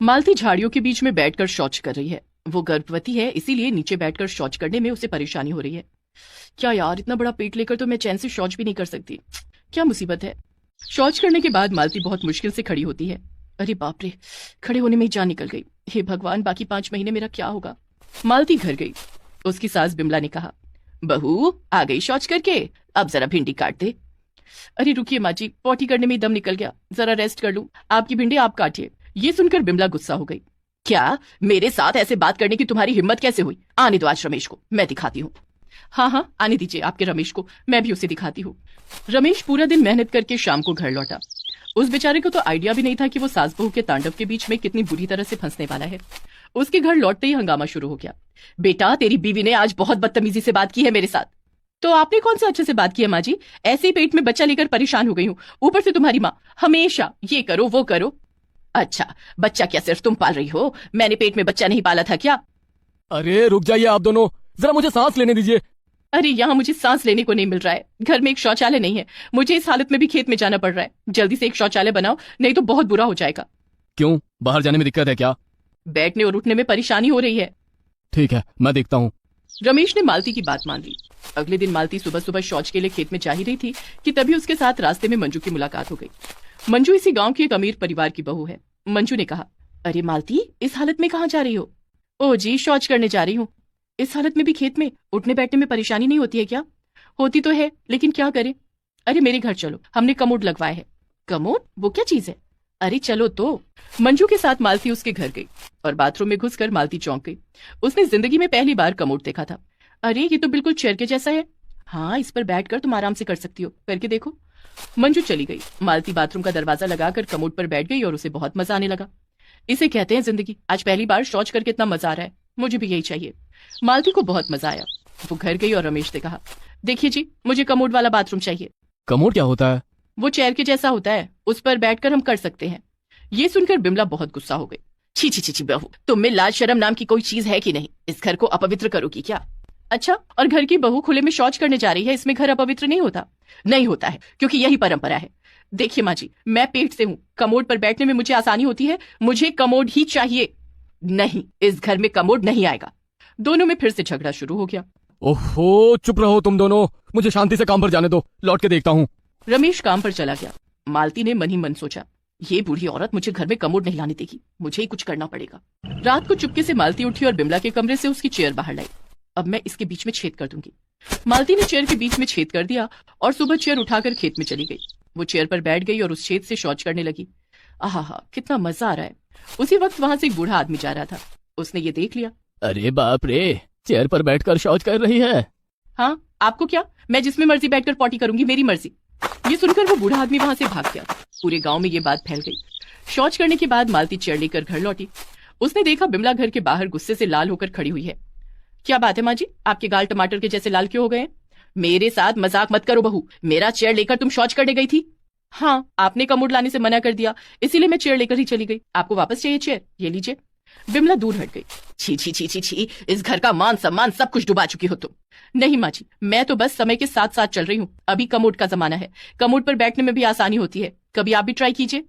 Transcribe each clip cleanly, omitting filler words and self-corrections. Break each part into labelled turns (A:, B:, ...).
A: मालती झाड़ियों के बीच में बैठकर शौच कर रही है। वो गर्भवती है, इसीलिए नीचे बैठकर शौच करने में उसे परेशानी हो रही है। क्या यार, इतना बड़ा पेट लेकर तो मैं चैन से शौच भी नहीं कर सकती। क्या मुसीबत है। शौच करने के बाद मालती बहुत मुश्किल से खड़ी होती है। अरे बाप रे, खड़े होने में ही जान निकल गई। हे भगवान, बाकी 5 महीने मेरा क्या होगा। मालती घर गई। उसकी सास बिमला ने कहा, बहू आ गई शौच करके, अब जरा भिंडी काट दे। अरे रुकिए माँ जी, पॉटी करने में ही दम निकल गया, जरा रेस्ट कर लूं। आपकी भिंडी आप काटिए। ये सुनकर बिमला गुस्सा हो गई। क्या मेरे साथ ऐसे बात करने की तुम्हारी हिम्मत कैसे हुई? आने दो आज रमेश को, मैं दिखाती हूँ। हाँ हाँ, आने दीजिए आपके रमेश को, मैं भी उसे दिखाती हूँ। रमेश पूरा दिन मेहनत करके शाम को घर लौटा। उस बेचारे को तो आइडिया भी नहीं था कि वो सास बहू के तांडव के बीच में कितनी बुरी तरह से फंसने वाला है। उसके घर लौटते ही हंगामा शुरू हो गया। बेटा, तेरी बीवी ने आज बहुत बदतमीजी से बात की है मेरे साथ। तो आपने कौन सा अच्छे से बात की है माँ जी? ऐसे ही पेट में बच्चा लेकर परेशान हो गई हूँ, ऊपर से तुम्हारी माँ हमेशा ये करो वो करो। अच्छा, बच्चा क्या सिर्फ तुम पाल रही हो? मैंने पेट में बच्चा नहीं पाला था क्या?
B: अरे रुक जाइए आप दोनों, जरा मुझे सांस लेने दीजिए।
A: अरे यहाँ मुझे सांस लेने को नहीं मिल रहा है, घर में एक शौचालय नहीं है, मुझे इस हालत में भी खेत में जाना पड़ रहा है। जल्दी से एक शौचालय बनाओ, नहीं तो बहुत बुरा हो जाएगा।
B: क्यों, बाहर जाने में दिक्कत है क्या?
A: बैठने और उठने में परेशानी हो रही है।
B: ठीक है, मैं देखता हूँ।
A: रमेश ने मालती की बात मान ली। अगले दिन मालती सुबह सुबह शौच के लिए खेत में जा ही रही थी कि तभी उसके साथ रास्ते में मंजू की मुलाकात हो गई। मंजू इसी गांव की एक अमीर परिवार की बहू है। मंजू ने कहा, अरे मालती, इस हालत में कहाँ जा रही हो? ओ जी, शौच करने जा रही हूँ। इस हालत में भी खेत में? उठने बैठने में परेशानी नहीं होती है क्या? होती तो है, लेकिन क्या करें। अरे मेरे घर चलो, हमने कमोड लगवाया है। कमोड? वो क्या चीज है? अरे चलो तो। मंजू के साथ मालती उसके घर गई और बाथरूम में घुसकर मालती चौंक गई। उसने जिंदगी में पहली बार कमोड देखा था। अरे ये तो बिल्कुल चेयर के जैसा है। हाँ, इस पर बैठकर तुम आराम से कर सकती हो, करके देखो। मंजू चली गई। मालती बाथरूम का दरवाजा लगाकर कमोड पर बैठ गई और उसे बहुत मजा आने लगा। इसे कहते हैं जिंदगी। आज पहली बार शौच करके इतना मजा आ रहा है, मुझे भी यही चाहिए। मालती को बहुत मजा आया। वो घर गई और रमेश से कहा, देखिए जी, मुझे कमोड वाला बाथरूम चाहिए।
B: कमोड क्या होता है?
A: वो चेयर के जैसा होता है, उस पर बैठकर हम कर सकते हैं। ये सुनकर बिमला बहुत गुस्सा हो गई। छी छी छी छी बहू, तुम में लाज शर्म नाम की कोई चीज है कि नहीं? इस घर को अपवित्र करोगी क्या? अच्छा, और घर की बहू खुले में शौच करने जा रही है, इसमें घर अपवित्र नहीं होता? नहीं होता है, क्योंकि यही परंपरा है। देखिए माँ जी, मैं पेट से हूँ, कमोड पर बैठने में मुझे आसानी होती है, मुझे कमोड ही चाहिए। नहीं, इस घर में कमोड नहीं आएगा। दोनों में फिर से झगड़ा शुरू हो गया।
B: ओहो, चुप रहो तुम दोनों, मुझे शांति से काम पर जाने दो, लौट के देखता हूँ।
A: रमेश काम पर चला गया। मालती ने मन ही मन सोचा, ये बूढ़ी औरत मुझे घर में कमोड नहीं लाने देगी, मुझे ही कुछ करना पड़ेगा। रात को चुपके से मालती उठी और बिमला के कमरे से उसकी चेयर बाहर लाई। अब मैं इसके बीच में छेद कर दूंगी। मालती ने चेयर के बीच में छेद कर दिया और सुबह चेयर उठाकर खेत में चली गई। वो चेयर पर बैठ गई और उस छेद से शौच करने लगी। आहा, कितना मजा आ रहा है। उसी वक्त वहां से एक बूढ़ा आदमी जा रहा था। उसने ये देख लिया।
B: अरे बाप रे, चेयर पर बैठकर शौच कर रही है।
A: हाँ, आपको क्या, मैं जिसमें मर्जी बैठकर पॉटी करूंगी, मेरी मर्जी। ये सुनकर वो बूढ़ा आदमी वहां से भाग गया। पूरे गांव में ये बात फैल गई। शौच करने के बाद मालती चेयर लेकर घर लौटी। उसने देखा बिमला घर के बाहर गुस्से से लाल होकर खड़ी हुई है। क्या बात है माँ जी, आपके गाल टमाटर के जैसे लाल क्यों हो गए? मेरे साथ मजाक मत करो बहू, मेरा चेयर लेकर तुम शौच करने गई थी। हाँ, आपने कमोड लाने से मना कर दिया, इसीलिए मैं चेयर लेकर ही चली गई। आपको वापस चाहिए चेयर? ये लीजिए। बिमला दूर हट गई। छी छी छी छी छी, इस घर का मान सम्मान सब कुछ डुबा चुकी हो तुम। नहीं माँ जी, मैं तो बस समय के साथ साथ चल रही हूँ। अभी कमोड का जमाना है, कमोड पर बैठने में भी आसानी होती है, कभी आप भी ट्राई कीजिए।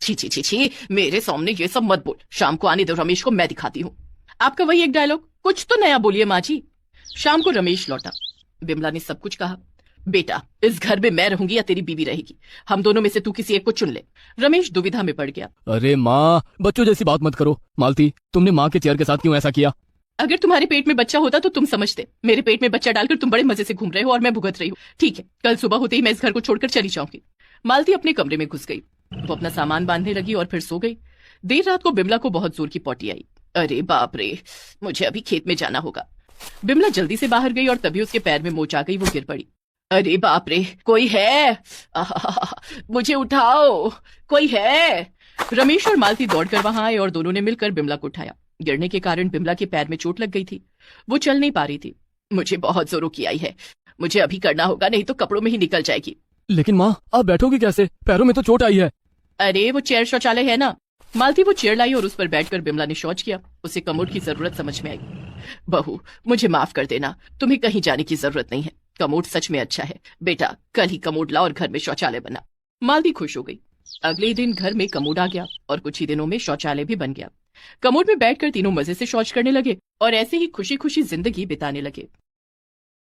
A: छी छी छी छी, मेरे सामने ये सब मत बोल। शाम को आने दो रमेश को, मैं दिखाती हूँ। आपका वही एक डायलॉग, कुछ तो नया बोलिए माँ जी। शाम को रमेश लौटा। बिमला ने सब कुछ कहा। बेटा, इस घर में मैं रहूंगी या तेरी बीवी रहेगी, हम दोनों में से तू किसी एक को चुन ले। रमेश दुविधा में पड़ गया।
B: अरे माँ, बच्चों जैसी बात मत करो। मालती, तुमने माँ के चेयर के साथ क्यों ऐसा किया?
A: अगर तुम्हारे पेट में बच्चा होता तो तुम समझते। मेरे पेट में बच्चा डालकर तुम बड़े मजे से घूम रहे हो और मैं भुगत रही हूँ। ठीक है, कल सुबह होते ही मैं इस घर को छोड़कर चली जाऊंगी। मालती अपने कमरे में घुस गई। वो अपना सामान बांधने लगी और फिर सो गई। देर रात को बिमला को बहुत जोर की पॉटी आई। अरे बाप रे, मुझे अभी खेत में जाना होगा। बिमला जल्दी से बाहर गई और तभी उसके पैर में मोच आ गई। वो गिर पड़ी। अरे बाप रे, कोई है? मुझे उठाओ, कोई है? रमेश और मालती दौड़कर वहां आए और दोनों ने मिलकर बिमला को उठाया। गिरने के कारण बिमला के पैर में चोट लग गई थी, वो चल नहीं पा रही थी। मुझे बहुत जोरों की आई है, मुझे अभी करना होगा, नहीं तो कपड़ों में ही निकल जाएगी।
B: लेकिन माँ, आप बैठोगी कैसे? पैरों में तो चोट आई है।
A: अरे वो चेयर शौचालय है ना। मालती वो चेयर लाई और उस पर बैठकर बिमला ने शौच किया। उसे कमोड की जरूरत समझ में आई। बहू, मुझे माफ कर देना, तुम्हें कहीं जाने की जरूरत नहीं है। कमोड सच में अच्छा है। बेटा, कल ही कमोड ला और घर में शौचालय बना। मालती खुश हो गई। अगले ही दिन घर में कमोड आ गया और कुछ ही दिनों में शौचालय भी बन गया। कमोड में बैठकर तीनों मजे से शौच करने लगे और ऐसे ही खुशी खुशी जिंदगी बिताने लगे।